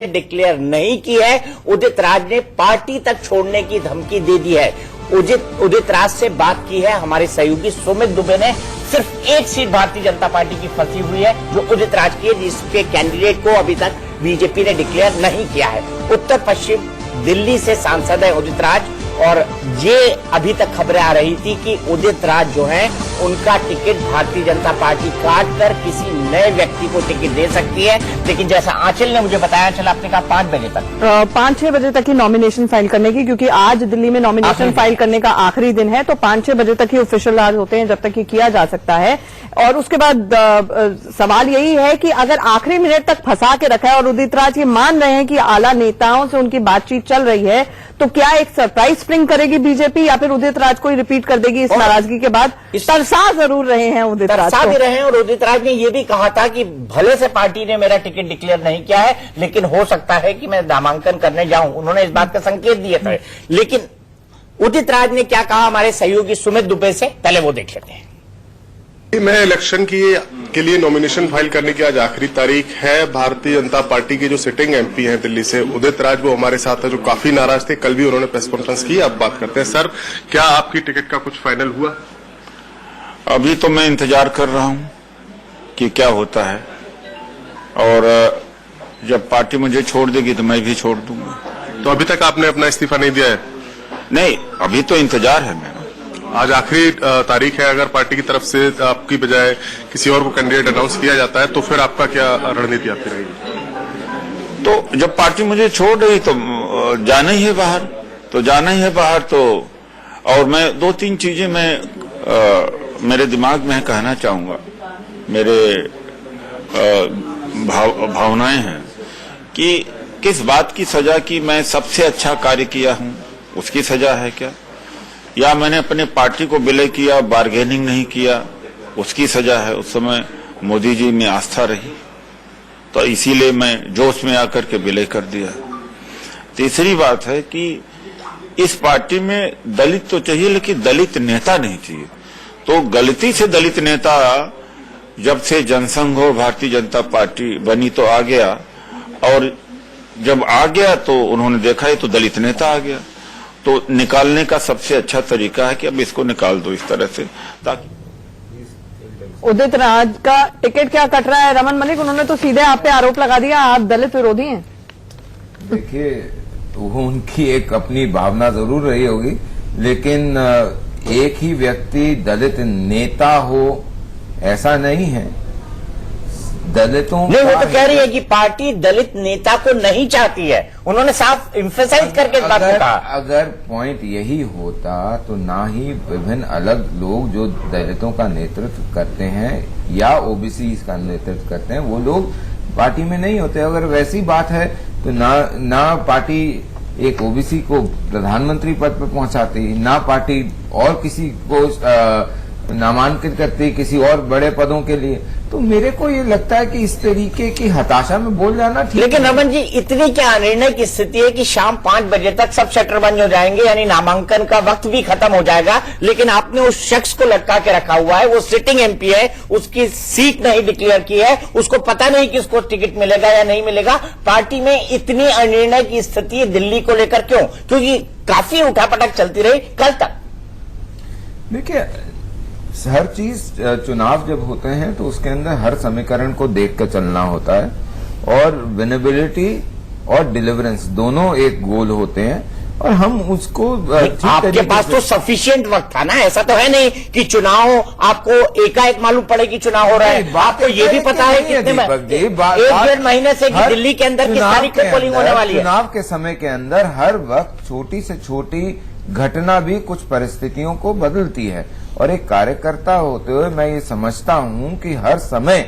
Declare नहीं की है। उदित राज ने पार्टी तक छोड़ने की धमकी दे दी है। उदित राज से बात की है हमारे सहयोगी सुमित दुबे ने। सिर्फ एक सीट भारतीय जनता पार्टी की फंसी हुई है जो उदित राज की है, जिसके कैंडिडेट को अभी तक बीजेपी ने डिक्लेयर नहीं किया है। उत्तर पश्चिम दिल्ली से सांसद है उदित राज, और ये अभी तक खबरें आ रही थी कि उदित राज जो हैं उनका टिकट भारतीय जनता पार्टी काट कर किसी नए व्यक्ति को टिकट दे सकती है। लेकिन जैसा आंचल ने मुझे बताया, चल आपने कहा 5 बजे तक 5-6 बजे तक ही नॉमिनेशन फाइल करने की, क्योंकि आज दिल्ली में नॉमिनेशन फाइल करने का आखिरी दिन है, तो 5-6 बजे तक ही ऑफिशियल आज होते हैं जब तक ये किया जा सकता है। और उसके बाद सवाल यही है कि अगर आखिरी मिनट तक फंसा के रखा है और उदित राज ये मान रहे हैं कि आला नेताओं से उनकी बातचीत चल रही है, तो क्या एक सरप्राइज स्प्रिंग करेगी बीजेपी या फिर उदित राज को ही रिपीट कर देगी इस नाराजगी के बाद? तरसा जरूर रहे हैं उदित राज, तरसा भी रहे हैं। और उदित राज ने यह भी कहा था कि भले से पार्टी ने मेरा टिकट डिक्लेयर नहीं किया है, लेकिन हो सकता है कि मैं नामांकन करने जाऊं। उन्होंने इस बात का संकेत दिए थे। लेकिन उदित राज ने क्या कहा हमारे सहयोगी सुमित दुबे से, पहले वो देख लेते हैं। मैं इलेक्शन के लिए नॉमिनेशन फाइल करने की आज आखिरी तारीख है। भारतीय जनता पार्टी के जो सिटिंग एमपी हैं दिल्ली से, उदित राज, वो हमारे साथ है, जो काफी नाराज थे। कल भी उन्होंने प्रेस कॉन्फ्रेंस की। अब बात करते हैं। सर, क्या आपकी टिकट का कुछ फाइनल हुआ? अभी तो मैं इंतजार कर रहा हूं कि क्या होता है, और जब पार्टी मुझे छोड़ देगी तो मैं भी छोड़ दूंगा। तो अभी तक आपने अपना इस्तीफा नहीं दिया है? नहीं, अभी तो इंतजार है मेरा। आज आखिरी तारीख है। अगर पार्टी की तरफ से आपकी बजाय किसी और को कैंडिडेट अनाउंस किया जाता है तो फिर आपका क्या रणनीति आपकी रहेगी? तो जब पार्टी मुझे छोड़ रही तो जाना ही है बाहर, तो और मैं 2-3 चीजें मेरे दिमाग में कहना चाहूंगा। मेरे भावनाएं हैं कि किस बात की सजा की मैं सबसे अच्छा कार्य किया हूं, उसकी सजा है क्या, या मैंने अपने पार्टी को विलय किया, बार्गेनिंग नहीं किया, उसकी सजा है। उस समय मोदी जी में आस्था रही तो इसीलिए मैं जोश में आकर के विलय कर दिया। तीसरी बात है कि इस पार्टी में दलित तो चाहिए, लेकिन दलित नेता नहीं चाहिए। तो गलती से दलित नेता जब से जनसंघ और भारतीय जनता पार्टी बनी तो आ गया, और जब आ गया तो उन्होंने देखा है तो दलित नेता आ गया। तो निकालने का सबसे अच्छा तरीका है कि अब इसको निकाल दो इस तरह से, ताकि उदित राज का टिकट क्या कट रहा है? रमन मलिक, उन्होंने तो सीधे आप पे आरोप लगा दिया आप दलित विरोधी हैं। देखिए, वो उनकी एक अपनी भावना जरूर रही होगी, लेकिन एक ही व्यक्ति दलित नेता हो ऐसा नहीं है। दलितों नहीं, वो तो कह रही है कि पार्टी दलित नेता को नहीं चाहती है। उन्होंने साफ एम्फेसाइज करके इस बात को कहा। अगर पॉइंट यही होता तो ना ही विभिन्न अलग लोग जो दलितों का नेतृत्व करते हैं या ओबीसी का नेतृत्व करते हैं, वो लोग पार्टी में नहीं होते। अगर वैसी बात है तो ना पार्टी एक ओबीसी को प्रधानमंत्री पद पर पहुंचाती, ना पार्टी और किसी को नामांकित करती किसी और बड़े पदों के लिए। तो मेरे को ये लगता है कि इस तरीके की हताशा में बोल जाना ठीक। लेकिन रमन जी, इतनी क्या निर्णय की स्थिति है कि शाम 5 बजे तक सब शटर बंद हो जाएंगे, यानी नामांकन का वक्त भी खत्म हो जाएगा। लेकिन आपने उस शख्स को लटका के रखा हुआ है, वो सिटिंग एमपी है, उसकी सीट नहीं डिक्लेयर की है, उसको पता नहीं कि उसको टिकट मिलेगा या नहीं मिलेगा। पार्टी में इतनी अनिर्णय की स्थिति दिल्ली को लेकर क्यों? क्योंकि काफी उठापटक चलती रही कल तक। देखिए, हर चीज चुनाव जब होते हैं तो उसके अंदर हर समीकरण को देख कर चलना होता है, और विनेबिलिटी और डिलीवरेंस दोनों एक गोल होते हैं, और हम उसको आपके पास तो सफिशिएंट वक्त था ना। ऐसा तो है नहीं कि चुनाव आपको एकाएक मालूम पड़े कि चुनाव हो रहा है। आपको ये भी पता है कितने 1-1.5 महीने से दिल्ली के अंदर किस तारीख को पोलिंग होने वाली है। चुनाव के समय के अंदर हर वक्त छोटी से छोटी घटना भी कुछ परिस्थितियों को बदलती है, और एक कार्यकर्ता होते हुए मैं ये समझता हूं कि हर समय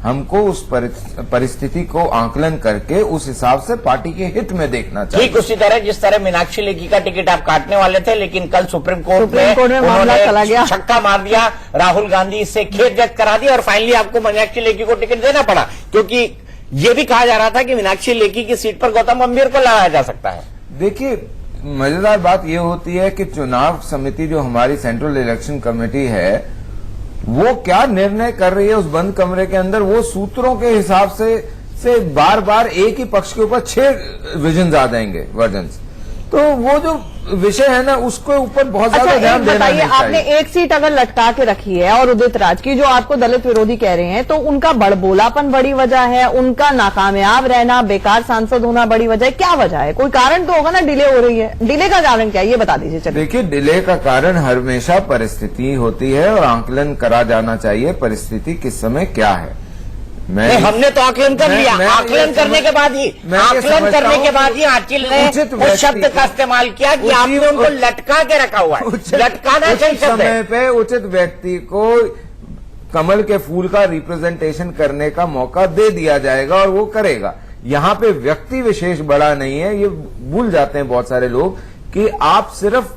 हमको उस परिस्थिति को आकलन करके उस हिसाब से पार्टी के हित में देखना चाहिए। ठीक उसी तरह जिस तरह मीनाक्षी लेखी का टिकट आप काटने वाले थे, लेकिन कल सुप्रीम कोर्ट में मामला चला गया, छक्का मार दिया, राहुल गांधी से खेद व्यक्त करा दिया, और फाइनली आपको मीनाक्षी लेखी को टिकट देना पड़ा। क्योंकि ये भी कहा जा रहा था कि मीनाक्षी लेखी की सीट पर गौतम गंभीर को लगाया जा सकता है। देखिए, मजेदार बात यह होती है कि चुनाव समिति जो हमारी सेंट्रल इलेक्शन कमेटी है, वो क्या निर्णय कर रही है उस बंद कमरे के अंदर, वो सूत्रों के हिसाब से से बार बार एक ही पक्ष के ऊपर 6 विजन आ जाएंगे वर्जन। तो वो जो विषय है ना उसके ऊपर बहुत ज्यादा ध्यान देना बताइए, नहीं आपने चाहिए। एक सीट अगर लटका के रखी है और उदित राज की, जो आपको दलित विरोधी कह रहे हैं, तो उनका बड़बोलापन बड़ी वजह है, उनका नाकामयाब रहना, बेकार सांसद होना बड़ी वजह है, क्या वजह है? कोई कारण तो होगा ना, डिले हो रही है, डिले का कारण क्या है ये बता दीजिए। चलिए, देखिए, डिले का कारण हमेशा परिस्थिति होती है और आंकलन करा जाना चाहिए परिस्थिति किस समय क्या है। नहीं, हमने तो आकलन कर लिया। आकलन करने के बाद ही आकिल ने उस शब्द का इस्तेमाल किया कि आपने उनको लटका के रखा हुआ है। लटकाना सही शब्द है। समय पे उचित व्यक्ति को कमल के फूल का रिप्रेजेंटेशन करने का मौका दे दिया जाएगा और वो करेगा। यहाँ पे व्यक्ति विशेष बड़ा नहीं है, ये भूल जाते हैं बहुत सारे लोग कि आप सिर्फ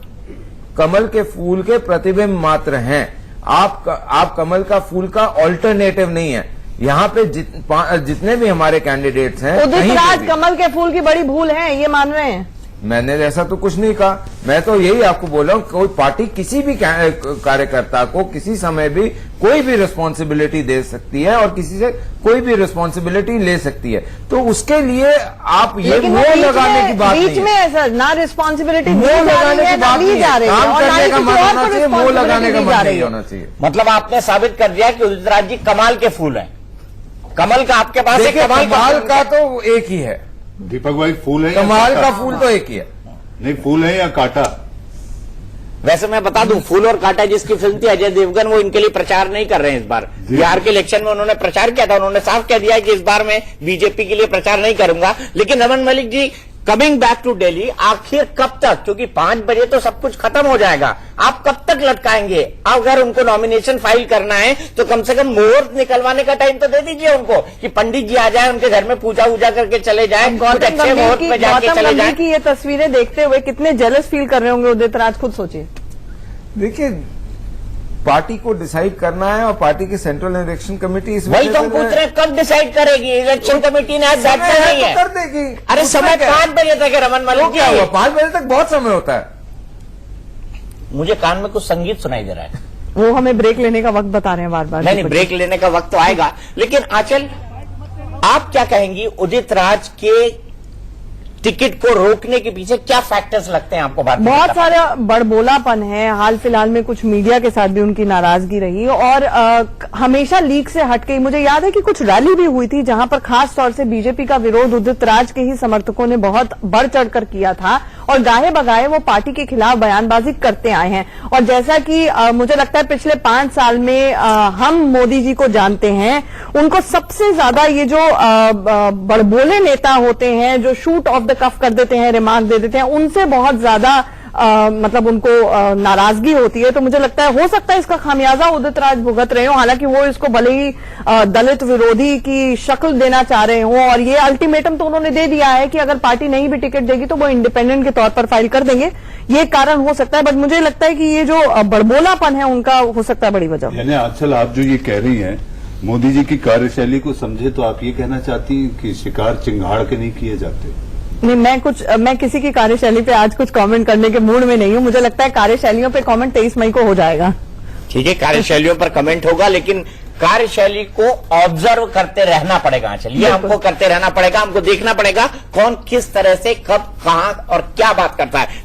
कमल के फूल के प्रतिबिंब मात्र हैं। आप कमल का फूल का ऑल्टरनेटिव नहीं है। यहाँ पे जितने भी हमारे कैंडिडेट्स हैं, उदित राज कमल के फूल की बड़ी भूल है, ये मान रहे हैं? मैंने ऐसा तो कुछ नहीं कहा। मैं तो यही आपको बोल रहा हूँ, कोई पार्टी किसी भी कार्यकर्ता को किसी समय भी कोई भी रिस्पॉन्सिबिलिटी दे सकती है और किसी से कोई भी रिस्पॉन्सिबिलिटी ले सकती है। तो उसके लिए आप ये मोह लगाने की बात नहीं बीच में है। सर, ना रिस्पॉन्सिबिलिटी मोह लगाने की बात नहीं है। काम करने का मन होना चाहिए, मोह लगाने का मन नहीं होना चाहिए। मतलब आपने साबित कर दिया कि उदित राज जी कमाल के फूल हैं। कमल का आपके पास एक कमाल का तो एक ही है दीपक भाई, फूल है कमाल का फूल तो एक ही है। नहीं, फूल है या कांटा? वैसे मैं बता दूं, फूल और कांटा जिसकी फिल्म थी अजय देवगन, वो इनके लिए प्रचार नहीं कर रहे हैं इस बार। बिहार के इलेक्शन में उन्होंने प्रचार किया था, उन्होंने साफ कह दिया कि इस बार मैं बीजेपी के लिए प्रचार नहीं करूंगा। लेकिन Raman Malik ji, coming back to Delhi, आखिर कब तक? क्योंकि 5 बजे तो सब कुछ खत्म हो जाएगा। आप कब तक लटकाएंगे? अगर उनको नॉमिनेशन फाइल करना है तो कम से कम मुहूर्त निकलवाने का टाइम तो दे दीजिए उनको, कि पंडित जी आ जाए, उनके घर में पूजा वूजा करके चले जाए, कुछ अच्छे मुहूर्त में जाके चले जाए। की ये तस्वीरें देखते हुए कितने जेलस फील कर रहे होंगे उदित राज, खुद सोचिए। देखिए, पार्टी को डिसाइड करना है और पार्टी की सेंट्रल इलेक्शन कमेटी इस वही तो हम पूछ रहे हैं, कब डिसाइड करेगी? इलेक्शन कमेटी ने आज बैठना नहीं है, कर देगी। अरे समय 5 बजे तक है रमन मलिक जी। क्या हुआ? 5 बजे तक बहुत समय होता है। मुझे कान में कुछ संगीत सुनाई दे रहा है। वो हमें ब्रेक लेने का वक्त बता रहे हैं बार बार। नहीं, ब्रेक लेने का वक्त तो आएगा। लेकिन आंचल, आप क्या कहेंगी, उदित राज के टिकट को रोकने के पीछे क्या फैक्टर्स लगते हैं आपको? बहुत सारा बड़बोलापन है। हाल फिलहाल में कुछ मीडिया के साथ भी उनकी नाराजगी रही और हमेशा लीक से हटके। मुझे याद है कि कुछ रैली भी हुई थी जहां पर खास तौर से बीजेपी का विरोध उदित राज के ही समर्थकों ने बहुत बढ़ चढ़कर किया था और गाहे बगाहे वो पार्टी के खिलाफ बयानबाजी करते आए हैं। और जैसा कि मुझे लगता है पिछले 5 साल में हम मोदी जी को जानते हैं, उनको सबसे ज्यादा ये जो बड़बोले नेता होते हैं, जो शूट ऑफ द कफ कर देते हैं, रिमार्क दे देते हैं, उनसे बहुत ज्यादा मतलब उनको नाराजगी होती है। तो मुझे लगता है हो सकता है इसका खामियाजा उदित राज भुगत रहे हो। हालांकि वो इसको भले ही दलित विरोधी की शक्ल देना चाह रहे हो और ये अल्टीमेटम तो उन्होंने दे दिया है कि अगर पार्टी नहीं भी टिकट देगी तो वो इंडिपेंडेंट के तौर पर फाइल कर देंगे। ये कारण हो सकता है, बट मुझे लगता है कि ये जो बड़बोलापन है उनका हो सकता है बड़ी वजह। यानी आजकल आप जो ये कह रही हैं, मोदी जी की कार्यशैली को समझे तो आप ये कहना चाहती हैं कि शिकार चिंगाड़ के नहीं किए जाते? नहीं, मैं किसी की कार्यशैली पे आज कुछ कमेंट करने के मूड में नहीं हूं। मुझे लगता है कार्यशैलियों पे कमेंट 23 मई को हो जाएगा। ठीक है, कार्यशैलियों पर कमेंट होगा, लेकिन कार्यशैली को ऑब्जर्व करते रहना पड़ेगा। चलिए, हमको करते रहना पड़ेगा, हमको देखना पड़ेगा कौन किस तरह से कब कहां और क्या बात करता है।